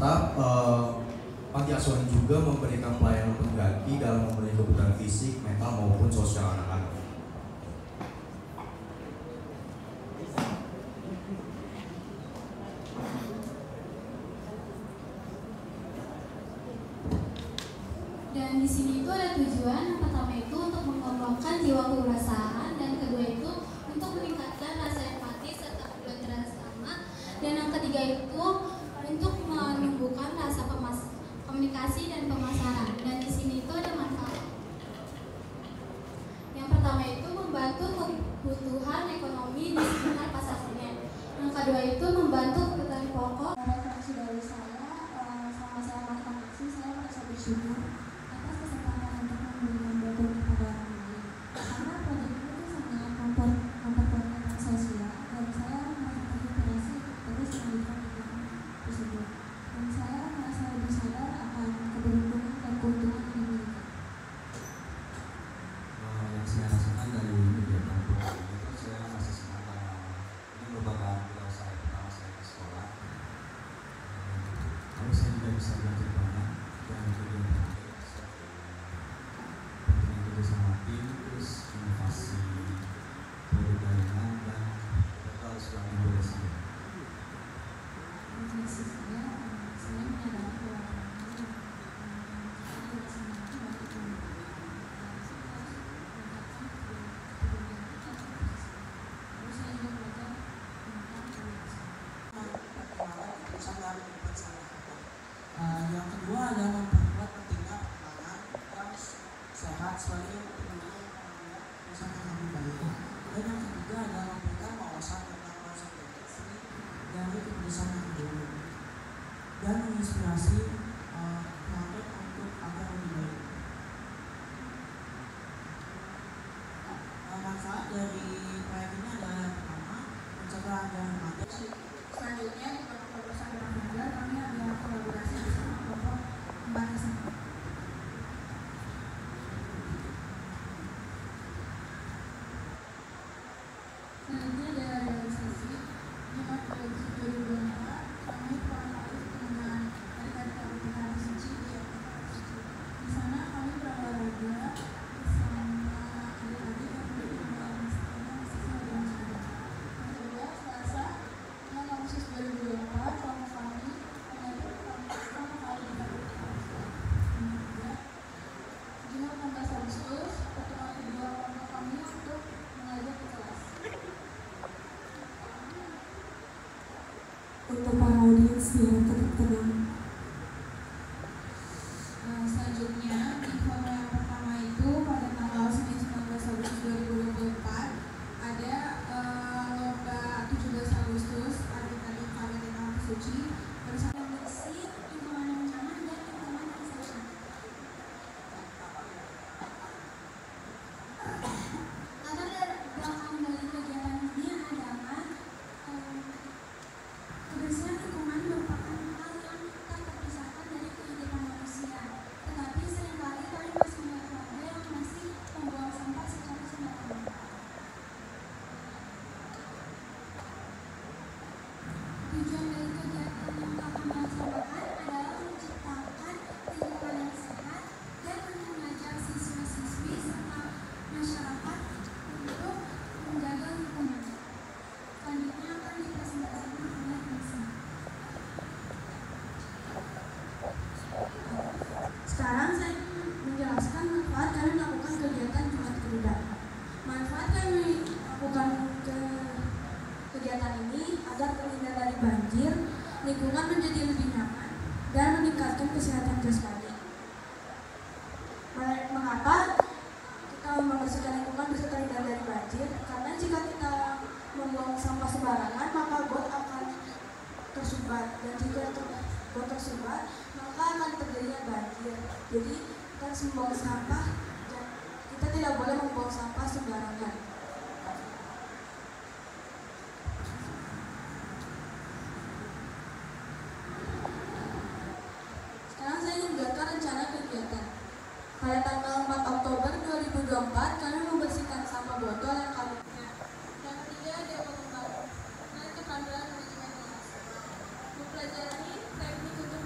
serta panti asuhan juga memberikan pelayanan pengganti dalam memenuhi kebutuhan fisik, mental maupun sosial anak-anak. Dan di sini itu ada tujuan. Yang pertama itu untuk mengembangkan jiwa kewirausahaan, dan kedua itu untuk meningkatkan rasa empati serta kepedulian sesama, dan yang ketiga itu untuk menumbuhkan rasa komunikasi dan pemasaran. Dan di sini itu ada manfaat. Yang pertama itu membantu kebutuhan ekonomi di sekitar pasar senen. Yang kedua itu membantu kebutuhan pokok. Refleksi dari saya, selama saya melakukan aksi, saya merasa bersyukur atas kesempatan untuk memberikan bantuan kepada orang lain. Karena proyek itu sangat memperkuat sosial, dan saya merasa terinspirasi terus melanjutkan kegiatan tersebut. Dan saya merasa lebih sadar akan keberuntungan dan keuntungan yang dimiliki. Yang saya rasakan dari kegiatan program itu, saya masih senang karena ini merupakan wirausaha pertama saya di sekolah. Lalu saya juga bisa belajar banyak dari kegiatan pentingnya kerjasama tim, terus inovasi produk layanan, dan kita harus selalu berhasil. Refleksi saya menyadari bahwa yang kedua adalah memperkuat pentingnya pertemanan yang sehat selain pentingnya bersama kami baik. Dan yang ketiga adalah memberikan wawasan tentang konsekuensi dari keputusan yang dulu dan menginspirasi pelaku untuk agar lebih baik. Manfaat dari proyek ini adalah yang pertama, mencegah dan remaja. selanjutnya di kelompok bersama remaja kami ada kolaborasi bersama kelompok membahas sampah. Selanjutnya ada realisasi Jumat 2024 kami mengawali penggunaan hari-hari kebutuhan suci di Jakarta Suci. Di sana kami berolahraga bersama adik-adik yang berkebutuhan sesuai dengan sekolah. Yang kedua, Selasa 6 Agustus 2024 kelompok kami mengadakan pertama kali di Jakarta. Yang ketiga, Jumat 16 Agustus pertemuan kedua kelompok kami untuk mengajar ke kelas. Untuk para audiens yang tetap tenang. Selanjutnya di forum yang pertama itu pada tanggal 19 Agustus 2024 ada lomba 17 Agustus adik-adik kami di Kampus Suci bersama bersih, lingkungan yang nyaman, dan lingkungan yang sehat. Latar belakang dari kegiatan ini adalah kebersihan lingkungan merupakan hal yang tak terpisahkan dari kehidupan manusia. Tetapi seringkali kami masih melihat warga yang masih membuang sampah secara sembarangan. Tujuan dari kegiatan yang kami laksanakan adalah menciptakan lingkungan yang sehat dan mengajak siswa-siswi serta masyarakat untuk menjaga lingkungan. Selanjutnya akan dipresentasikan oleh Nisa. Sekarang saya menjelaskan manfaat kami melakukan kegiatan Jumat Kerja. Manfaat kami lakukan kegiatan ini agar terhindar dari banjir, lingkungan menjadi lebih nyaman, dan meningkatkan kesehatan jasmani. Mengapa kita membersihkan lingkungan bisa terhindar dari banjir? Karena jika kita membuang sampah sembarangan, maka got akan tersumbat, dan jika got tersumbat, maka akan terjadi banjir. Jadi kita harus membuang sampah, dan kita tidak boleh membuang sampah sembarangan. Sekarang saya ingin menjelaskan rencana kegiatan. Pada tanggal 4 Oktober 2024 kami membersihkan sampah botol yang kami. Yang ketiga ada pengembangan keterampilan manajemen kelas. Mempelajari teknik untuk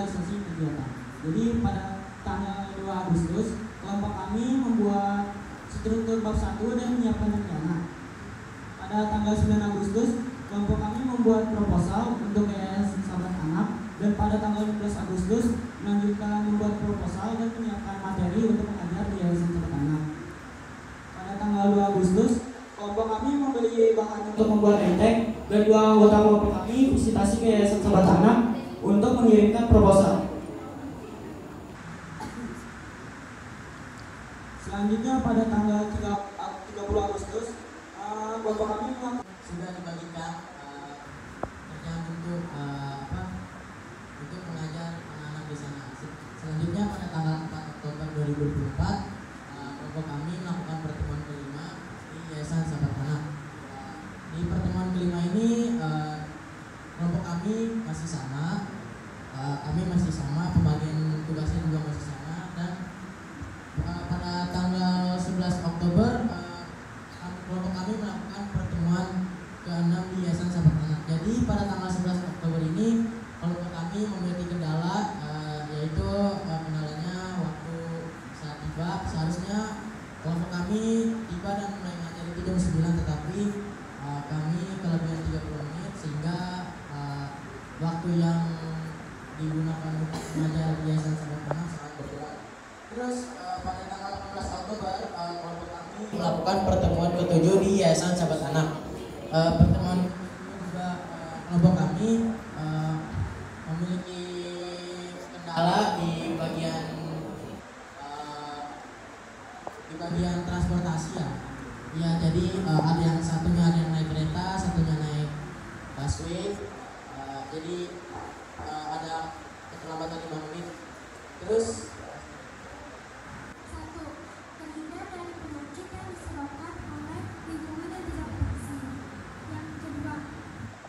realisasi kegiatan. Jadi pada tanggal 2 Agustus, kelompok kami membuat struktur bab 1 dan menyiapkan rencana. Pada tanggal 9 Agustus, kelompok kami membuat proposal untuk Yayasan Sahabat Anak, dan pada tanggal 15 Agustus melanjutkan membuat proposal dan menyiapkan materi untuk mengajar di Yayasan Sahabat Anak. Pada tanggal 2 Agustus, kelompok kami membeli bahan untuk membuat entek, dan 2 anggota kelompok kami visitasi ke Yayasan Sahabat Anak untuk mengirimkan proposal. Selanjutnya pada tanggal 30 Agustus, kelompok kami sudah dibagikan kerjaan untuk mengajar anak-anak di sana. Selanjutnya pada tanggal 4 Oktober 2024, kelompok kami melakukan pertemuan kelima di Yayasan Sahabat Anak. Di pertemuan kelima ini kelompok kami masih sama, pembagian tugasnya juga masih sama, dan pada tanggal 11 Oktober kelompok kami melakukan pertemuan ke-6 di Yayasan Sahabat Anak. Jadi pada tanggal 11 Oktober ini kelompok kami memiliki kendala, yaitu kendalanya waktu saat tiba. Seharusnya kelompok kami tiba dan mulai mengajar itu jam 9, tetapi kami kelebihan 30 menit sehingga waktu yang digunakan untuk mengajar di Yayasan Sahabat Anak sangat berkurang. Terus pada tanggal 18 Oktober kelompok kami melakukan pertemuan ke-7 di Yayasan Sahabat Anak. Pertemuan juga kelompok kami memiliki kendala di bagian transportasi ya. Ya, jadi ada yang satunya naik kereta, satunya naik busway. Jadi ada keterlambatan 5 menit. Terus terhindar dari penyakit yang disebabkan oleh lingkungan yang tidak bersih. Yang kedua,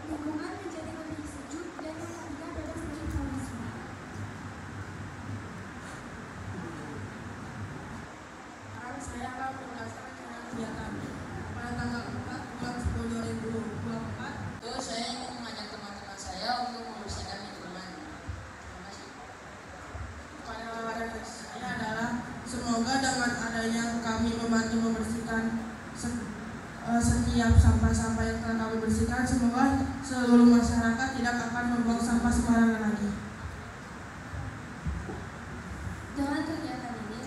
lingkungan menjadi lebih sejuk, dan yang ketiga, bebas dari polusi. Saya akan menjelaskan rencana kegiatan pada tanggal 4 bulan 10 2024. Terus saya ingin mengajak teman-teman saya untuk membersihkan lingkungan. Terima kasih. Pada referensi saya adalah semoga dengan adanya kami membantu membersihkan setiap sampah-sampah yang telah kami bersihkan, semoga seluruh masyarakat tidak akan membuang sampah sembarangan lagi. Dengan kegiatan ini,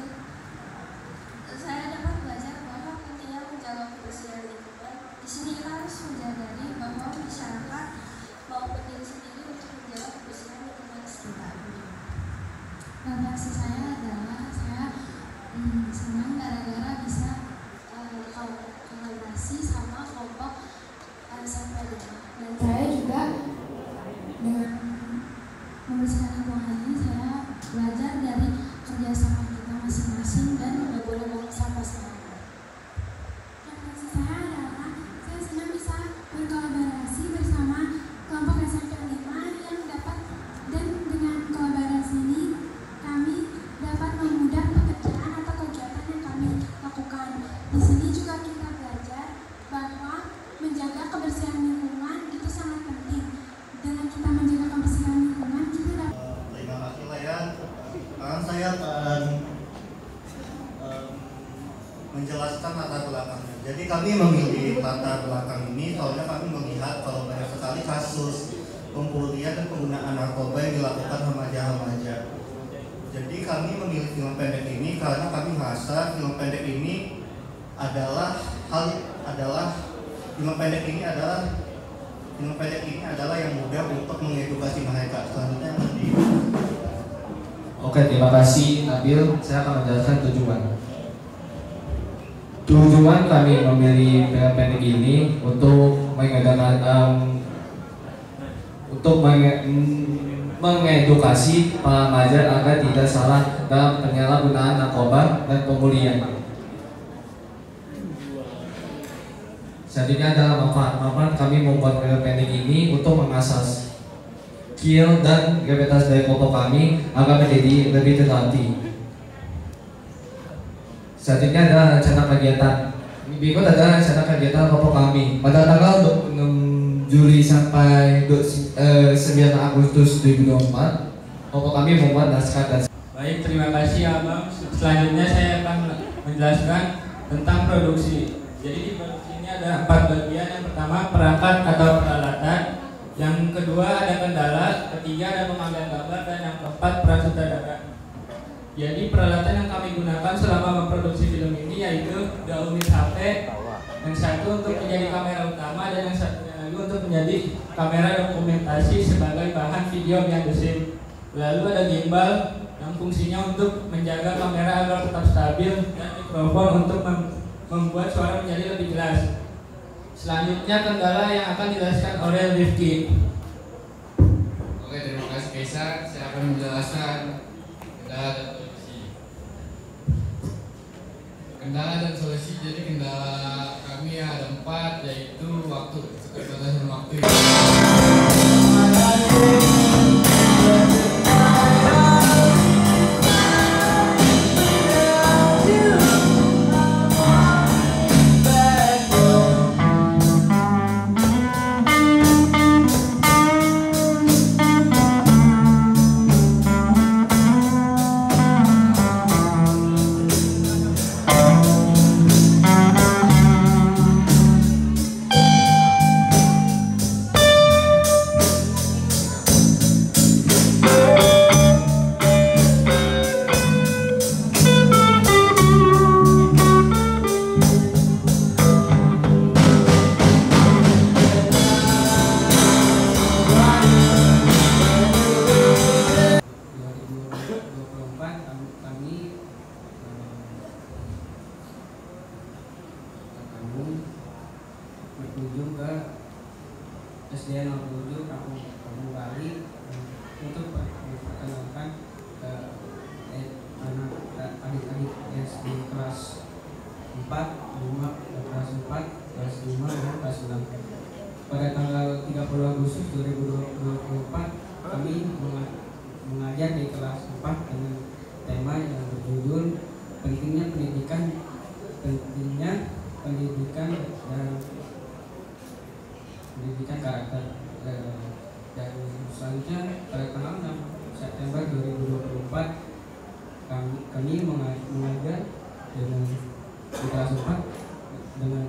saya dapat belajar bahwa pentingnya menjaga kebersihan lingkungan. Di sini kita harus menyadari bahwa masyarakat maupun diri sendiri untuk menjaga kebersihan lingkungan sekitar. Refleksi saya adalah saya senang gara-gara bisa kolaborasi sama kelompok SMP. Dan saya juga dengan membersihkan lingkungan ini saya belajar dari kerjasama kita masing-masing dan nggak boleh buang sampah sembarangan. Refleksi saya adalah saya senang bisa berkolaborasi bersama kelompok SMP 5 yang dapat, dan dengan kolaborasi ini kami dapat memudahkan pekerjaan atau kegiatan yang kami lakukan. Di sini juga kita belajar bahwa menjaga kebersihan lingkungan itu sangat penting. Dengan kita menjaga kebersihan lingkungan, kita dapat. Terima kasih lah ya. Saya akan menjelaskan latar belakangnya. Jadi kami memilih latar belakang ini soalnya kami melihat kalau banyak sekali kasus pembulian dan penggunaan narkoba yang dilakukan remaja-remaja. Jadi kami memilih film pendek ini karena kami merasa film pendek ini adalah yang mudah untuk mengedukasi mereka. Selanjutnya nanti. Oke, terima kasih Nabil. Saya akan menjelaskan tujuan. Tujuan kami memilih film pendek ini untuk mengedukasi para remaja agar tidak salah dalam penyalahgunaan narkoba dan pembulian. Selanjutnya adalah manfaat kami membuat film pendek ini untuk mengasah skill dan kapasitas dari kelompok kami agar menjadi lebih terlatih. Selanjutnya adalah rencana kegiatan. Berikut adalah rencana kegiatan kelompok kami pada tanggal 26 Juli sampai 9 Agustus 2024. kelompok kami membuat naskah dan. Baik, terima kasih Abang. Selanjutnya saya akan menjelaskan tentang produksi. Jadi di produksi ini ada 4 bagian. Yang pertama perangkat atau peralatan, yang kedua ada kendala, ketiga ada pengambilan gambar, dan yang keempat peran sutradara. Jadi peralatan yang kami gunakan selama memproduksi film ini yaitu 2 unit HP, yang satu untuk menjadi kamera utama dan yang satunya lagi untuk menjadi kamera dokumentasi sebagai bahan video behind the scene. Lalu ada gimbal yang fungsinya untuk menjaga kamera agar tetap stabil dan mikrofon untuk membuat suara menjadi lebih jelas. Selanjutnya kendala yang akan dijelaskan oleh Rifki. Oke, terima kasih Kaisar. Saya akan menjelaskan kendala dan solusi. Kendala dan solusi, jadi kendala kami ada 4, yaitu waktu, keterbatasan waktu. berkunjung ke SDN 07 Kampung Bali untuk memperkenalkan ke anak adik-adik SD kelas 4, 5, kelas 4, kelas 5 dan kelas 6. Pada tanggal 30 Agustus 2024 kami mengajar di kelas 4 dengan tema yang berjudul pentingnya pendidikan dan pendidikan karakter. Dan selanjutnya pada tanggal 6 September 2024 kami mengajar dengan di kelas 4 dengan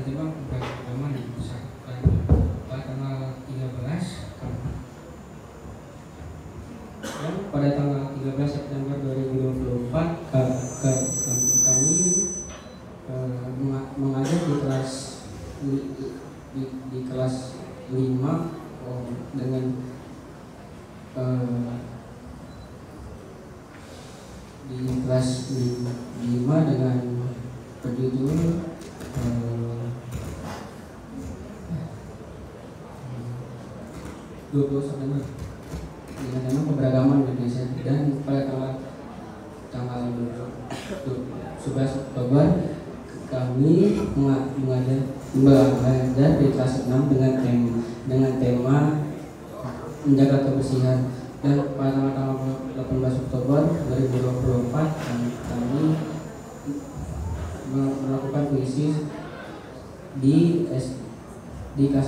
tema pertama dibesarkan pada tanggal 13 dan pada tanggal 13 September 2024 kami mengajar di kelas 5 dengan di kelas 5 dengan berjudul 20 September dengan tema keberagaman Indonesia. Dan pada tanggal 11 Oktober kami mengajar di kelas 6 dengan tema menjaga kebersihan. Dan pada tanggal 18 Oktober 2024 kami melakukan puisi di kelas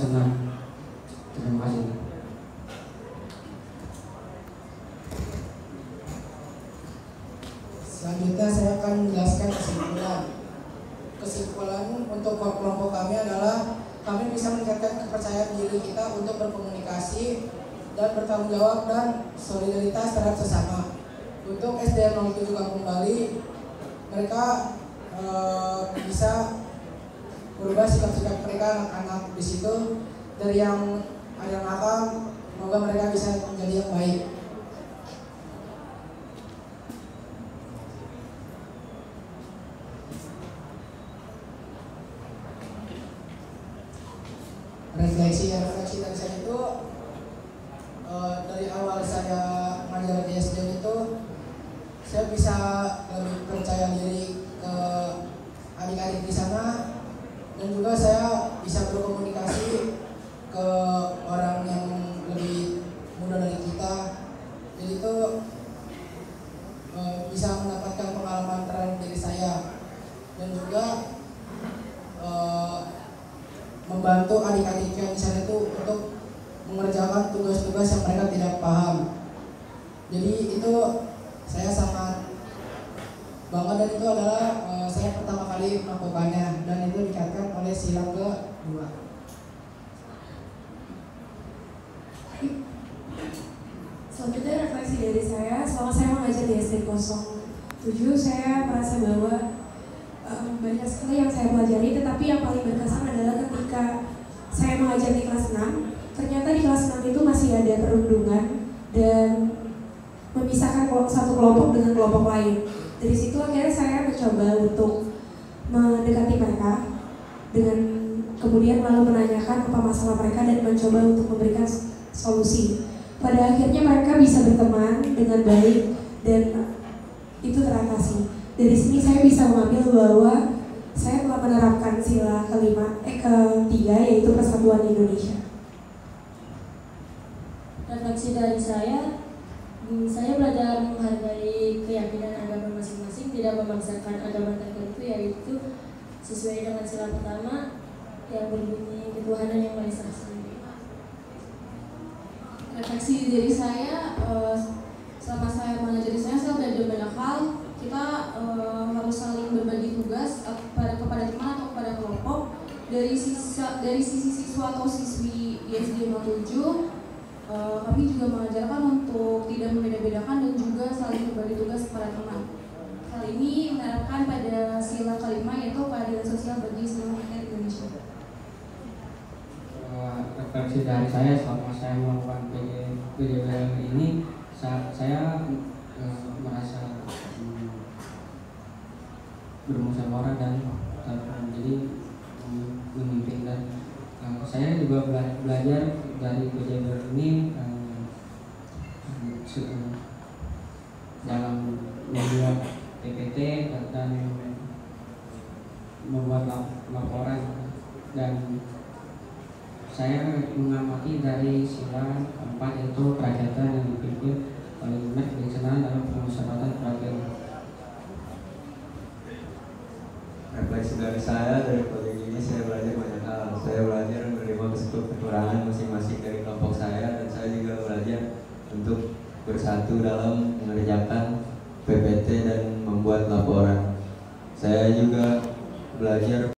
6. Terima kasih. Selanjutnya saya akan menjelaskan kesimpulan. Kesimpulan untuk kelompok kami adalah kami bisa meningkatkan kepercayaan diri kita untuk berkomunikasi dan bertanggung jawab dan solidaritas terhadap sesama. Untuk SDN 07 Kampung Bali, mereka bisa berubah sikap-sikap mereka anak-anak di situ dari yang ada nakal, semoga mereka bisa menjadi yang baik. Refleksi dari saya itu dari awal saya mengajar di SDN itu saya bisa lebih percaya diri ke adik-adik di sana, dan juga saya bisa berkomunikasi ke orang yang lebih muda dari kita. Jadi itu bisa mendapatkan pengalaman terhadap diri saya dan juga membantu adik-adiknya di sana itu untuk mengerjakan tugas-tugas yang mereka tidak paham. Jadi itu saya sangat bangga dan itu adalah saya pertama kali melakukannya dan itu dikatakan oleh sila kedua. Selanjutnya refleksi dari saya, selama saya mengajar di SD 07, saya merasa bahwa banyak sekali yang saya pelajari, tetapi yang paling berkesan adalah ketika saya mengajar di kelas 6, ternyata di kelas 6 itu masih ada perundungan dan memisahkan satu kelompok dengan kelompok lain. Dari situ akhirnya saya mencoba untuk mendekati mereka dengan kemudian lalu menanyakan apa masalah mereka dan mencoba untuk memberikan solusi. Pada akhirnya mereka bisa berteman dengan baik dan itu teratasi. Dari sini saya bisa mengambil bahwa saya telah menerapkan sila ketiga yaitu persatuan Indonesia. Refleksi dari saya belajar menghargai keyakinan agama masing-masing, tidak memaksakan agama tertentu, yaitu sesuai dengan sila pertama yang berbunyi ketuhanan yang Maha Esa. Refleksi dari saya, selama saya mengajar di saya belajar banyak hal. Kita harus saling berbagi tugas kepada teman atau kepada kelompok. Dari sisi siswa atau siswi di SD 07, kami juga mengajarkan untuk tidak membeda-bedakan dan juga saling berbagi tugas kepada teman. Hal ini menerapkan pada sila kelima yaitu keadilan sosial bagi seluruh rakyat Indonesia. Refleksi dari saya selama saya melakukan PJBL ini, saya merasa bermusyawarah dan jadi memimpin dan saya juga belajar dari PJBL ini dalam membuat PPT dan membuat laporan, dan saya mengamati dari sila keempat yaitu kerakyatan yang dipimpin oleh kebijaksanaan dalam pemusyawaratan rakyat. Refleksi dari saya dari proyek ini, saya belajar banyak hal. Saya belajar menerima kekurangan masing-masing dari kelompok saya, dan saya juga belajar untuk bersatu dalam mengerjakan PPT dan membuat laporan. Saya juga belajar